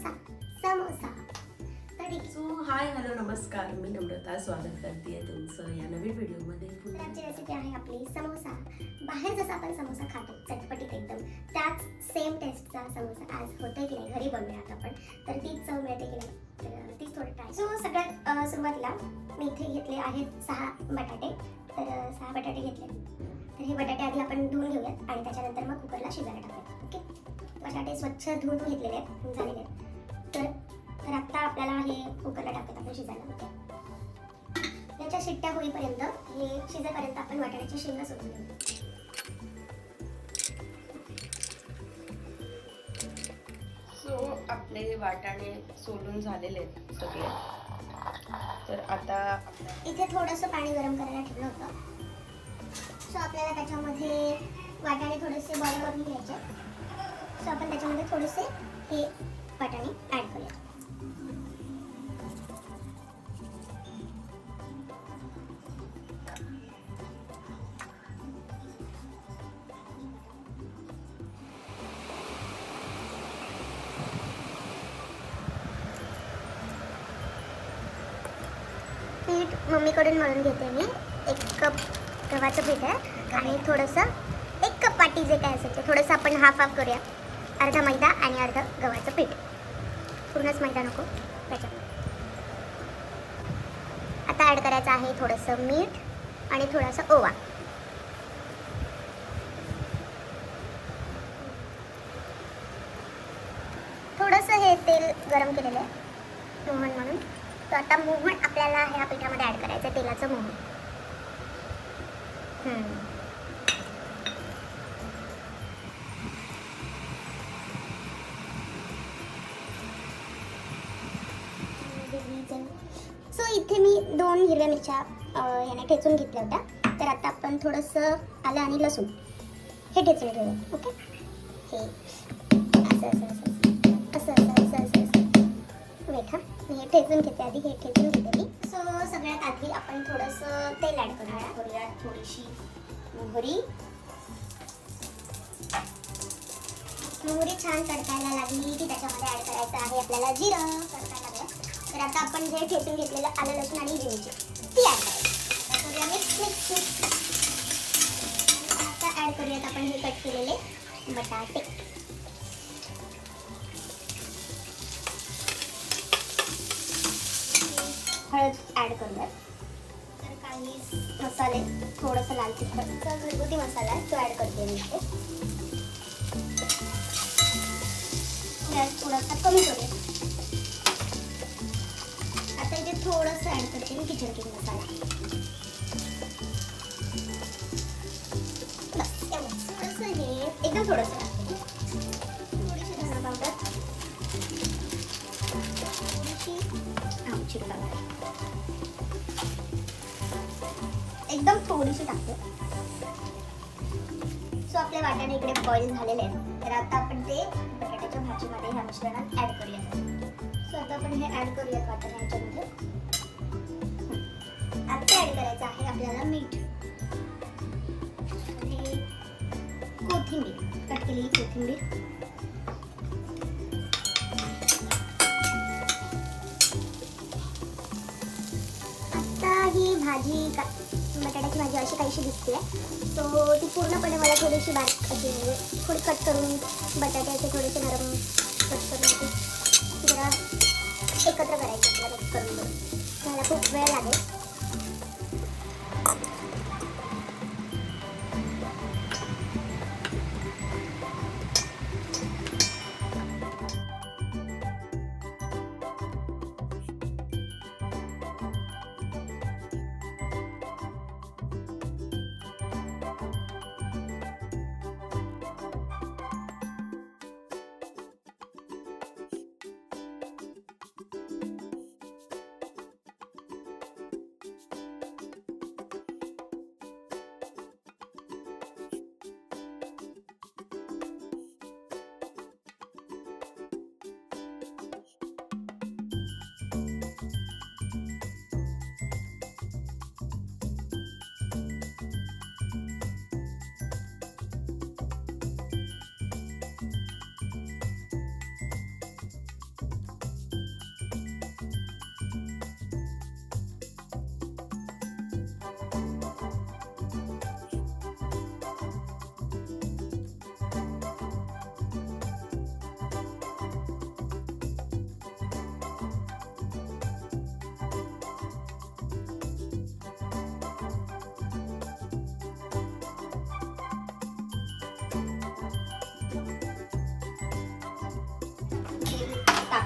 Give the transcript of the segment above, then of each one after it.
समोसा समोसा। तर ठीक आहे. सो हाय हॅलो नमस्कार, मी नम्रता स्वागत करते तुमचं या नवीन व्हिडिओमध्ये. आजची रेसिपी आहे आपली समोसा. बाहेर जसा आपण समोसा खातो चटपटीत एकदम, त्याच सेम टेस्टचा समोसा आज होतोय की नाही घरी बनवूयात आपण. तर तीच चव मिळते की नाही तर तीच थोडी ट्राय. सो सगळ्यात सुरुवातीला मी इथे घेतले आहेत 6 बटाटे. तर 6 बटाटे घेतले. तर हे बटाटे आधी आपण धुवून घेऊयात आणि त्याच्यानंतर मग कुकरला शिजायला टाकूयात. ओके, बटाटे स्वच्छ धुवून घेतलेले आहेत, झालेले आहेत. तर आता आपल्याला हे कुकरला टाकत आपण शिजायला. याच्या शिट्ट्या होईपर्यंत हे शिजेपर्यंत आपण वाटाण्याची शेंगा सोडून देऊ. सो आपले वाटाणे सोलून झालेले आहेत सगळे. तर आता इथे थोडंसं पाणी गरम करायला ठेवलं होतं. सो आपल्याला त्याच्यामध्ये वाटाणे थोडेसे बॉईल करून घ्यायचे. सो आपण त्याच्यामध्ये थोडेसे हे वाटाणे ॲड करूया. पीठ मम्मीकडून मळून घेते मी. 1 कप गव्हाचं पीठ आहे आणि थोडंसं 1 कप वाटी जे काय असेल ते थोडंसं आपण हाफ करूया. अर्धा मैदा आणि अर्धा गव्हाचं पीठ, पूर्णच मैदा नको त्याच्यामध्ये. आता ॲड करायचं आहे थोडंसं मीठ आणि थोडासा ओवा. थोडंसं हे तेल गरम केलेलं आहे मोहन म्हणून. तर आता मोहन आपल्याला ह्या पिठामध्ये ॲड करायचं आहे, तेलाचं मोहन. सो इथे मी 2 हिरव्या मिरच्या याने ठेचून घेतल्या होत्या. तर आता आपण थोडंसं आलं आणि लसूण हे ठेचून घेऊया. ओके, हे असं असं असं असं असं असं असं असं वेट. हे ठेचून घेते आधी, हे ठेचून घेते मी. सो सगळ्यात आधी आपण थोडंसं तेल ॲड करूया. थोडीशी मोहरी. मोहरी छान तडकायला लागली की त्याच्यामध्ये ॲड करायचं आहे आपल्याला जिरं. तडकायला लागलं तर आता आपण जे ठेचून घेतलेलं आलं लसूण आणि मिरची ती ॲड करूया. आता ॲड करूयात आपण हे कट केलेले बटाटे. हळद ॲड करूयात. तर काही मसाले, थोडंसं लाल तिखटचा घरगुती मसाला आहे तो ॲड करते मी इथे. गॅस थोडासा कमी करूया. आता इथे थोडंसं ॲड करते मी किचन किंग मसाला. बस एवढं. थोडंसं हे एकदम थोडंसं टाकते. थोडीशी धना पावडर, थोडीशी आमची पावडर, एकदम थोडीशी टाकते. सो आपले वाटाणे इकडे बॉईल झालेले आहेत. तर आता आपण ते बटाट्याच्या भाजीमध्ये ह्या मिश्रणात ॲड करूयात. सो आता आपण हे ॲड करूयात वाटाणे ह्याच्यामध्ये. आता ॲड करायचं आहे आपल्याला मीठ आणि कोथिंबीर, कट केलेली कोथिंबीर. आता ही भाजी बटाट्याची भाजी अशी काहीशी दिसते. सो ती पूर्णपणे मला थोडीशी बारीक अशी म्हणजे थोडी कट करून बटाटे असे थोडेसे नरम कट करून ती जरा एकत्र करायची आपल्याला मिक्स करून करून. त्याला खूप वेळ लागेल.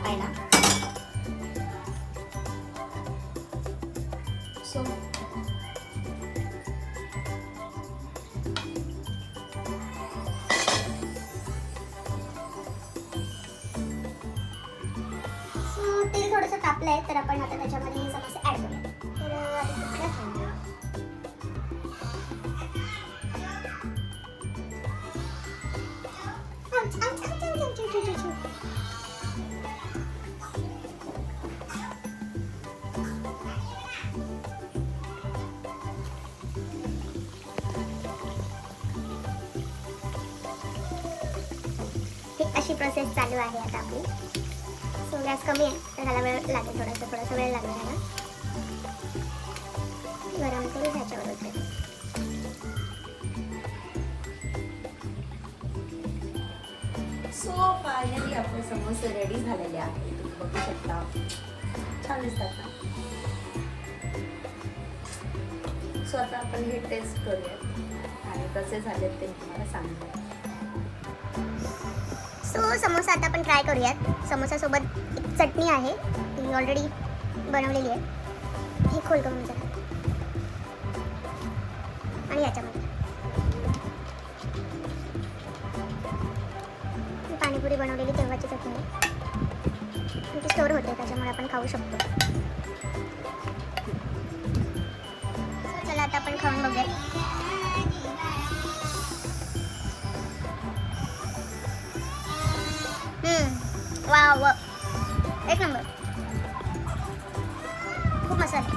कापायला. सो तेल थोडंसं तापलंय तर आपण आता त्याच्यामध्ये हे समोसे ऍड करूया. तर आधी कुठल्या ठेवूया? Ouch, ouch, ouch, ouch, ouch, ouch, ouch, ouch. ही अशी प्रोसेस चालू आहे आता आपली. सो गॅस कमी आहे तर ह्याला वेळ लागेल, थोडासा वेळ लागेल ह्याला. गरम करू ह्याच्यावर होते. सो फायनली आपले समोसे रेडी झालेले आहेत. तुम्ही बघू शकता, छान दिसतात ना. सो आता आपण हे टेस्ट करूयात आणि कसे झालेत ते तुम्हाला सांगतो. सो समोसा आता आपण ट्राय करूयात. समोसासोबत एक चटणी आहे, ती ऑलरेडी बनवलेली आहे. हे खोल करून जरा आणि याच्यामध्ये ही पाणीपुरी बनवलेली तेव्हाची चटणी आहे. ती स्टोर होते त्याच्यामुळे आपण खाऊ शकतो. So, चला आता आपण खाऊन बघूया. वाव, एक नंबर, खूप मस्त आहे.